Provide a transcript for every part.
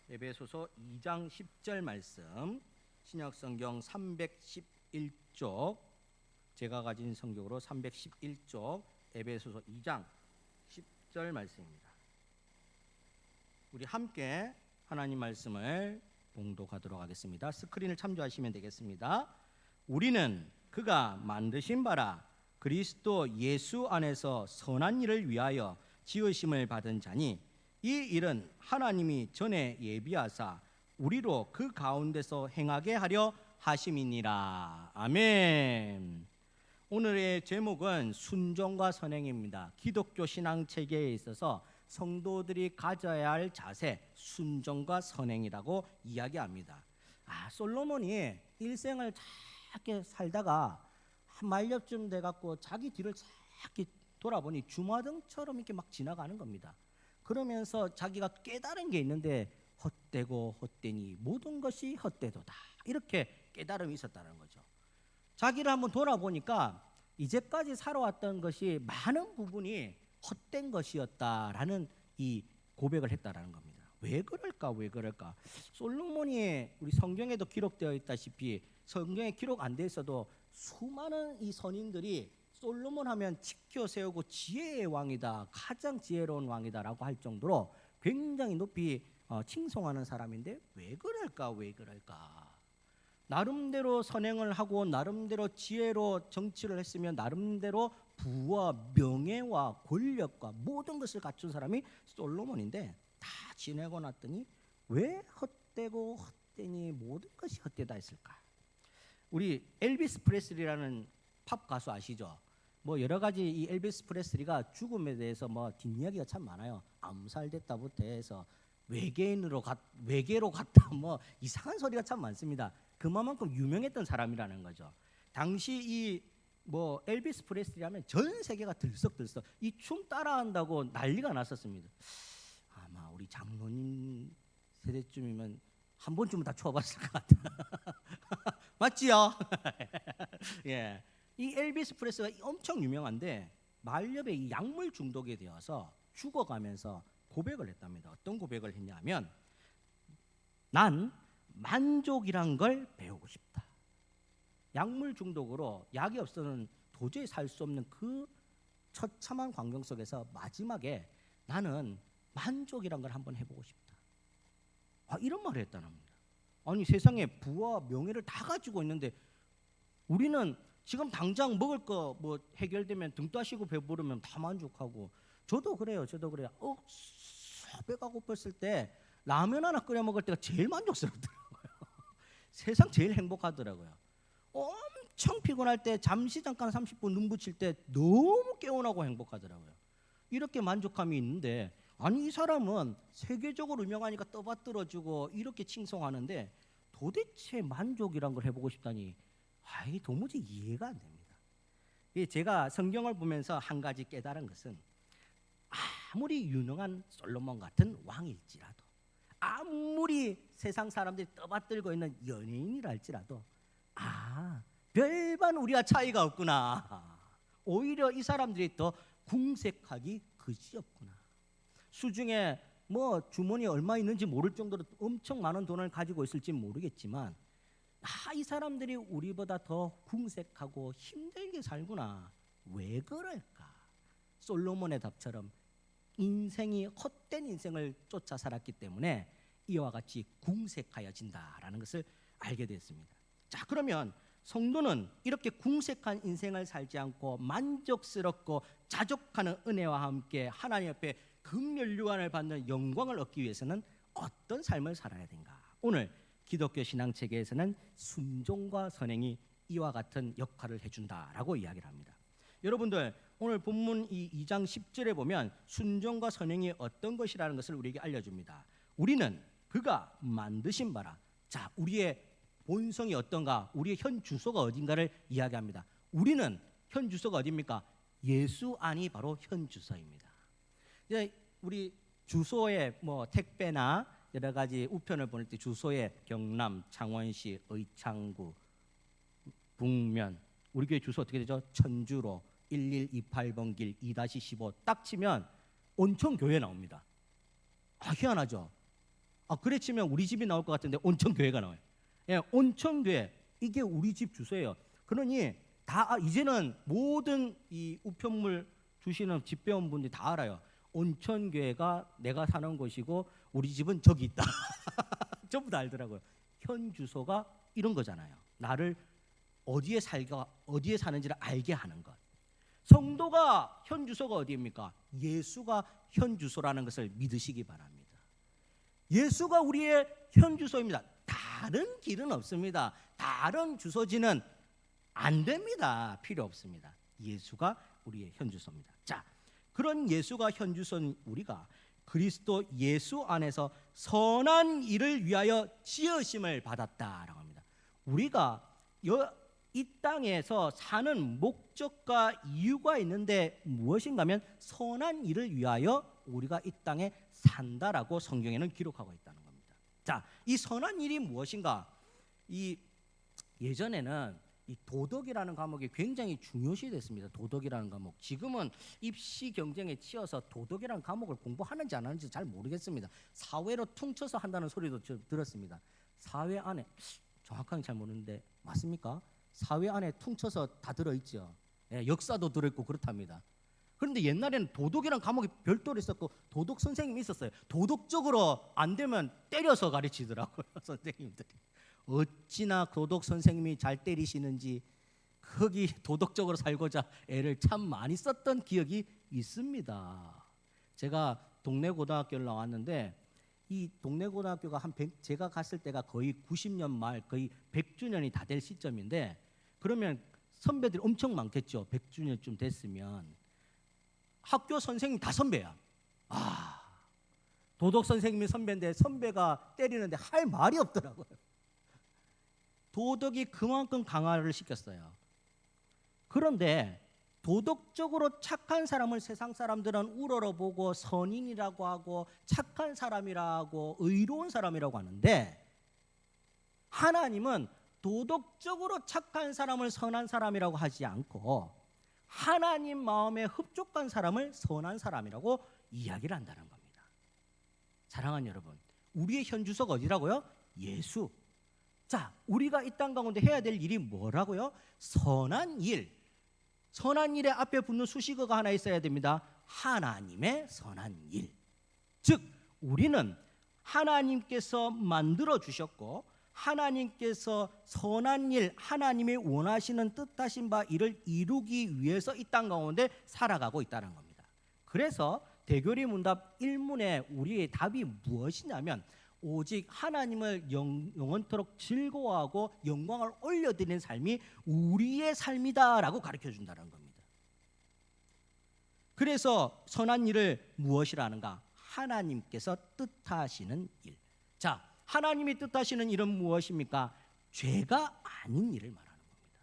에베소서 2장 10절 말씀, 신약성경 311쪽, 제가 가진 성경으로 311쪽 에베소서 2장 10절 말씀입니다. 우리 함께 하나님 말씀을 봉독하도록 하겠습니다. 스크린을 참조하시면 되겠습니다. 우리는 그가 만드신 바라 그리스도 예수 안에서 선한 일을 위하여 지으심을 받은 자니 이 일은 하나님이 전에 예비하사 우리로 그 가운데서 행하게 하려 하심이니라. 아멘. 오늘의 제목은 순종과 선행입니다. 기독교 신앙 체계에 있어서 성도들이 가져야 할 자세, 순종과 선행이라고 이야기합니다. 솔로몬이 일생을 작게 살다가 한 말년쯤 돼갖고 자기 뒤를 작게 돌아보니 주마등처럼 이렇게 막 지나가는 겁니다. 그러면서 자기가 깨달은 게 있는데 헛되고 헛되니 모든 것이 헛되도다, 이렇게 깨달음이 있었다는 거죠. 자기를 한번 돌아보니까 이제까지 살아왔던 것이 많은 부분이 헛된 것이었다라는 이 고백을 했다라는 겁니다. 왜 그럴까? 솔로몬이 우리 성경에도 기록되어 있다시피 성경에 기록 안 돼 있어도 수많은 이 선인들이 솔로몬 하면 지켜 세우고 지혜의 왕이다, 가장 지혜로운 왕이다라고 할 정도로 굉장히 높이 칭송하는 사람인데 왜 그럴까? 나름대로 선행을 하고 나름대로 지혜로 정치를 했으면 나름대로 부와 명예와 권력과 모든 것을 갖춘 사람이 솔로몬인데 다 지내고 났더니 왜 헛되고 헛되니 모든 것이 헛되다 했을까? 우리 엘비스 프레슬리라는 팝 가수 아시죠? 뭐 여러 가지 이 엘비스 프레슬리가 죽음에 대해서 뭐 뒷이야기가 참 많아요. 암살됐다부터 해서 외계로 갔다 뭐 이상한 소리가 참 많습니다. 그만큼 유명했던 사람이라는 거죠. 당시 이 뭐 엘비스 프레슬리 하면 전 세계가 들썩들썩 이 춤 따라한다고 난리가 났었습니다. 아마 우리 장로님 세대쯤이면 한 번쯤은 다 추어봤을 것 같아요. 맞지요? 예. 이 엘비스 프레슬리가 엄청 유명한데 말년에 이 약물 중독에 되어서 죽어가면서 고백을 했답니다. 어떤 고백을 했냐면 난 만족이란 걸 배우고 싶다. 약물 중독으로 약이 없어서는 도저히 살 수 없는 그 처참한 광경 속에서 마지막에 나는 만족이란 걸 한번 해보고 싶다. 이런 말을 했다는 겁니다. 아니 세상에 부와 명예를 다 가지고 있는데 우리는 지금 당장 먹을 거 뭐 해결되면 등 따시고 배부르면 다 만족하고 저도 그래요. 배가 고팠을 때 라면 하나 끓여 먹을 때가 제일 만족스럽더라고요. 세상 제일 행복하더라고요. 엄청 피곤할 때 잠시 잠깐 30분 눈 붙일 때 너무 개운하고 행복하더라고요. 이렇게 만족감이 있는데 아니 이 사람은 세계적으로 유명하니까 떠받들어주고 이렇게 칭송하는데 도대체 만족이란 걸 해보고 싶다니 도무지 이해가 안 됩니다. 제가 성경을 보면서 한 가지 깨달은 것은 아무리 유능한 솔로몬 같은 왕일지라도 아무리 세상 사람들이 떠받들고 있는 연예인이라 할지라도 별반 우리와 차이가 없구나. 오히려 이 사람들이 더 궁색하기 그지없구나. 수중에 뭐 주머니에 얼마 있는지 모를 정도로 엄청 많은 돈을 가지고 있을지 모르겠지만 이 사람들이 우리보다 더 궁색하고 힘들게 살구나. 왜 그럴까? 솔로몬의 답처럼 인생이 헛된 인생을 쫓아 살았기 때문에 이와 같이 궁색하여진다라는 것을 알게 됐습니다. 자, 그러면 성도는 이렇게 궁색한 인생을 살지 않고 만족스럽고 자족하는 은혜와 함께 하나님 앞에 긍휼 유한을 받는 영광을 얻기 위해서는 어떤 삶을 살아야 되는가? 오늘 기독교 신앙 체계에서는 순종과 선행이 이와 같은 역할을 해준다라고 이야기를 합니다. 여러분들 오늘 본문 이 2장 10절에 보면 순종과 선행이 어떤 것이라는 것을 우리에게 알려줍니다. 우리는 그가 만드신 바라. 자, 우리의 본성이 어떤가? 우리의 현 주소가 어딘가를 이야기합니다. 우리는 현 주소가 어디입니까? 예수 안이 바로 현 주소입니다. 이제 우리 주소에 뭐 택배나 여러 가지 우편을 보낼 때 주소에 경남, 창원시, 의창구, 북면, 우리 교회 주소 어떻게 되죠? 천주로 1128번 길 2-15 딱 치면 온천교회 나옵니다. 희한하죠? 그래 치면 우리 집이 나올 것 같은데 온천교회가 나와요. 예, 온천교회 이게 우리 집 주소예요. 그러니 다 이제는 모든 이 우편물 주시는 집배원분들이 다 알아요. 온천교회가 내가 사는 곳이고 우리 집은 저기 있다. 전부 다 알더라고요. 현 주소가 이런 거잖아요. 나를 어디에 살가 어디에 사는지를 알게 하는 것. 성도가 현 주소가 어디입니까? 예수가 현 주소라는 것을 믿으시기 바랍니다. 예수가 우리의 현 주소입니다. 다른 길은 없습니다. 다른 주소지는 안 됩니다. 필요 없습니다. 예수가 우리의 현 주소입니다. 자, 그런 예수가 현 주소인 우리가 그리스도 예수 안에서 선한 일을 위하여 지으심을 받았다라고 합니다. 우리가 이 땅에서 사는 목적과 이유가 있는데 무엇인가 하면 선한 일을 위하여 우리가 이 땅에 산다라고 성경에는 기록하고 있다는 겁니다. 자, 이 선한 일이 무엇인가? 이 예전에는 이 도덕이라는 과목이 굉장히 중요시 됐습니다. 도덕이라는 과목. 지금은 입시 경쟁에 치여서 도덕이라는 과목을 공부하는지 안 하는지 잘 모르겠습니다. 사회로 퉁쳐서 한다는 소리도 들었습니다. 사회 안에 정확하게 잘 모르는데 맞습니까? 사회 안에 퉁쳐서 다 들어있죠. 예, 역사도 들어있고 그렇답니다. 그런데 옛날에는 도덕이라는 과목이 별도로 있었고 도덕 선생님이 있었어요. 도덕적으로 안 되면 때려서 가르치더라고요. 선생님들이. 어찌나 도덕 선생님이 잘 때리시는지 거기 도덕적으로 살고자 애를 참 많이 썼던 기억이 있습니다. 제가 동네 고등학교를 나왔는데 이 동네 고등학교가 제가 갔을 때가 거의 90년 말 거의 100주년이 다 될 시점인데 그러면 선배들이 엄청 많겠죠. 100주년쯤 됐으면 학교 선생님 다 선배야. 도덕 선생님이 선배인데 선배가 때리는데 할 말이 없더라고요. 도덕이 그만큼 강화를 시켰어요. 그런데 도덕적으로 착한 사람을 세상 사람들은 우러러보고 선인이라고 하고 착한 사람이라고 의로운 사람이라고 하는데 하나님은 도덕적으로 착한 사람을 선한 사람이라고 하지 않고 하나님 마음에 흡족한 사람을 선한 사람이라고 이야기를 한다는 겁니다. 사랑하는 여러분, 우리의 현 주소가 어디라고요? 예수. 자, 우리가 이 땅 가운데 해야 될 일이 뭐라고요? 선한 일. 선한 일에 앞에 붙는 수식어가 하나 있어야 됩니다. 하나님의 선한 일. 즉 우리는 하나님께서 만들어 주셨고 하나님께서 선한 일, 하나님이 원하시는 뜻하신 바 일을 이루기 위해서 이 땅 가운데 살아가고 있다는 겁니다. 그래서 대교리 문답 1문에 우리의 답이 무엇이냐면 오직 하나님을 영원토록 즐거워하고 영광을 올려드리는 삶이 우리의 삶이다라고 가르쳐준다는 겁니다. 그래서 선한 일을 무엇이라 하는가? 하나님께서 뜻하시는 일. 자, 하나님이 뜻하시는 일은 무엇입니까? 죄가 아닌 일을 말하는 겁니다.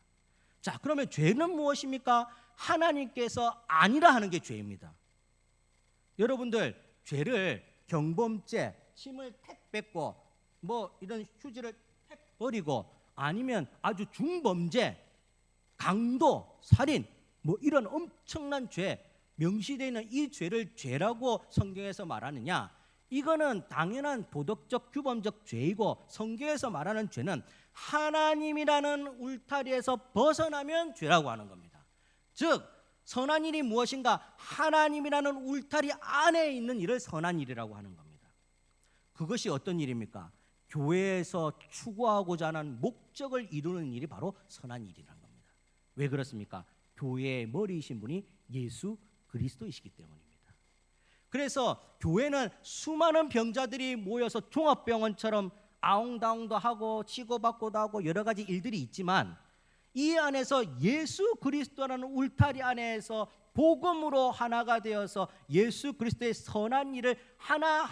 자, 그러면 죄는 무엇입니까? 하나님께서 아니라 하는 게 죄입니다. 여러분들 죄를 경범죄, 침을 택 뱉고 뭐 이런 휴지를 택 버리고 아니면 아주 중범죄, 강도, 살인 뭐 이런 엄청난 죄 명시되어 있는 이 죄를 죄라고 성경에서 말하느냐? 이거는 당연한 도덕적 규범적 죄이고 성경에서 말하는 죄는 하나님이라는 울타리에서 벗어나면 죄라고 하는 겁니다. 즉 선한 일이 무엇인가? 하나님이라는 울타리 안에 있는 일을 선한 일이라고 하는 겁니다. 그것이 어떤 일입니까? 교회에서 추구하고자 하는 목적을 이루는 일이 바로 선한 일이라는 겁니다. 왜 그렇습니까? 교회의 머리이신 분이 예수 그리스도이시기 때문입니다. 그래서 교회는 수많은 병자들이 모여서 종합병원처럼 아웅다웅도 하고 치고받고도 하고 여러 가지 일들이 있지만 이 안에서 예수 그리스도라는 울타리 안에서 복음으로 하나가 되어서 예수 그리스도의 선한 일을 하나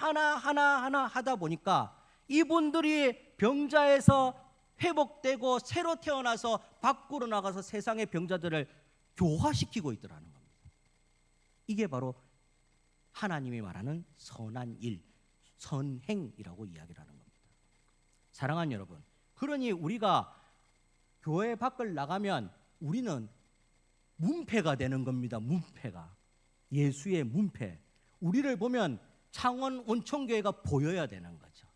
하다 보니까 이분들이 병자에서 회복되고 새로 태어나서 밖으로 나가서 세상의 병자들을 교화시키고 있더라는 겁니다. 이게 바로 하나님이 말하는 선한 일, 선행이라고 이야기를 하는 겁니다. 사랑하는 여러분, 그러니 우리가 교회 밖을 나가면 우리는 문패가 되는 겁니다. 문패가. 예수의 문패. 우리를 보면 창원 온천교회가 보여야 되는 거죠.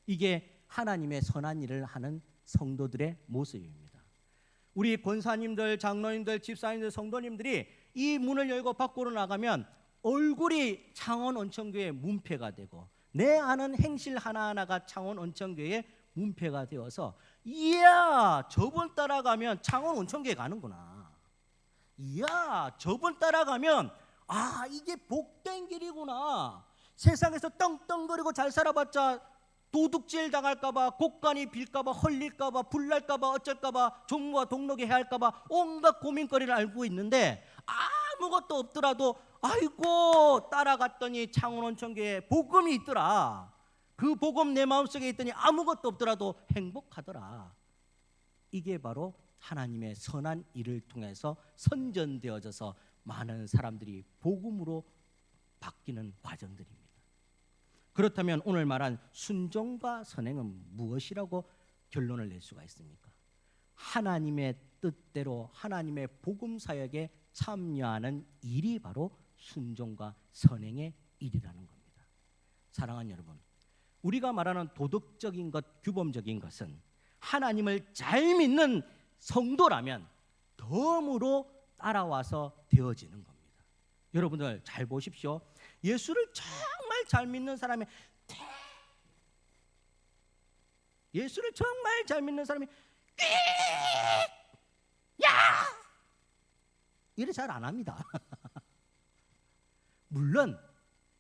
이게 하나님의 선한 일을 하는 성도들의 모습입니다. 우리 권사님들, 장로님들, 집사님들, 성도님들이 이 문을 열고 밖으로 나가면 얼굴이 창원 온천교회 문패가 되고 내 하는 행실 하나하나가 창원 온천교회 문패가 되어서 이야 저분 따라가면 창원 온천교회 가는구나. 이야 저분 따라가면 아 이게 복된 길이구나. 세상에서 떵떵거리고 잘 살아봤자 도둑질 당할까봐, 곡간이 빌까봐, 헐릴까봐, 불날까봐, 어쩔까봐, 종무와 동록에 해할까봐 온갖 고민거리를 알고 있는데 아무것도 없더라도 아이고 따라갔더니 창원온천교회에 복음이 있더라. 그 복음 내 마음속에 있더니 아무것도 없더라도 행복하더라. 이게 바로 하나님의 선한 일을 통해서 선전되어져서 많은 사람들이 복음으로 바뀌는 과정들입니다. 그렇다면 오늘 말한 순종과 선행은 무엇이라고 결론을 낼 수가 있습니까? 하나님의 뜻대로 하나님의 복음 사역에 참여하는 일이 바로 순종과 선행의 일이라는 겁니다. 사랑하는 여러분, 우리가 말하는 도덕적인 것, 규범적인 것은 하나님을 잘 믿는 성도라면 덤으로 따라와서 되어지는 겁니다. 여러분들 잘 보십시오. 예수를 정말 잘 믿는 사람이 예수를 정말 잘 믿는 사람이 야! 이래 잘 안 합니다. 물론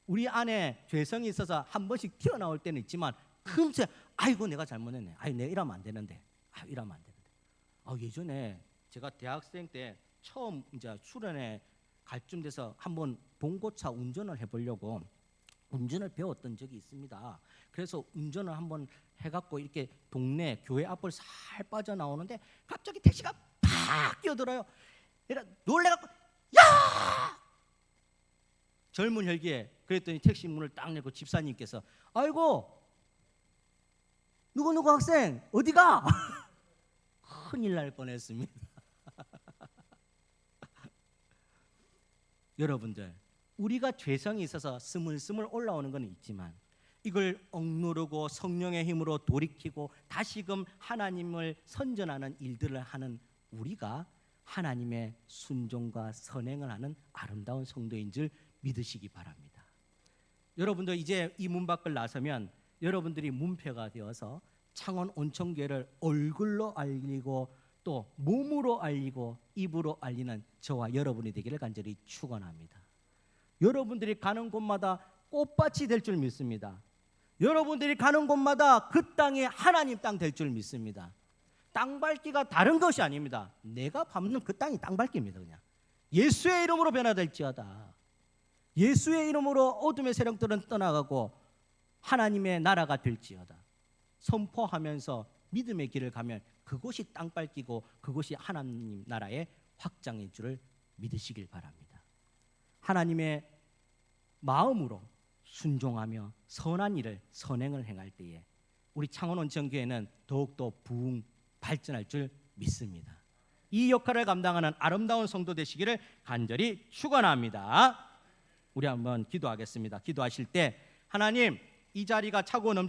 우리 안에 죄성이 있어서 한 번씩 튀어나올 때는 있지만 금세 아이고 내가 잘못했네. 아이 내가 이러면 안 되는데. 이러면 안 되는데. 예전에 제가 대학생 때 처음 이제 수련회 갈 쯤 돼서 한번 봉고차 운전을 해보려고 운전을 배웠던 적이 있습니다. 그래서 운전을 한번 해갖고 이렇게 동네 교회 앞을 살 빠져나오는데 갑자기 택시가 팍 끼어들어요. 내가 놀래갖고 야! 젊은 혈기에 그랬더니 택시 문을 딱 열고 집사님께서 아이고 누구 학생 어디가? 큰일 날 뻔했습니다. 여러분들 우리가 죄성이 있어서 스물스물 올라오는 건 있지만 이걸 억누르고 성령의 힘으로 돌이키고 다시금 하나님을 선전하는 일들을 하는 우리가 하나님의 순종과 선행을 하는 아름다운 성도인 줄 믿으시기 바랍니다. 여러분들 이제 이 문 밖을 나서면 여러분들이 문패가 되어서 창원 온천교회를 얼굴로 알리고 또 몸으로 알리고 입으로 알리는 저와 여러분이 되기를 간절히 축원합니다. 여러분들이 가는 곳마다 꽃밭이 될 줄 믿습니다. 여러분들이 가는 곳마다 그 땅이 하나님 땅 될 줄 믿습니다. 땅 밟기가 다른 것이 아닙니다. 내가 밟는 그 땅이 땅 밟기입니다. 그냥 예수의 이름으로 변화될지어다. 예수의 이름으로 어둠의 세력들은 떠나가고 하나님의 나라가 될지어다. 선포하면서 믿음의 길을 가면 그곳이 땅 밟기고 그곳이 하나님 나라의 확장인 줄을 믿으시길 바랍니다. 하나님의 마음으로 순종하며 선한 일을 선행을 행할 때에 우리 창원온천교회는 더욱더 부흥 발전할 줄 믿습니다. 이 역할을 감당하는 아름다운 성도 되시기를 간절히 축원합니다. 우리 한번 기도하겠습니다. 기도하실 때 하나님 이 자리가 차고 넘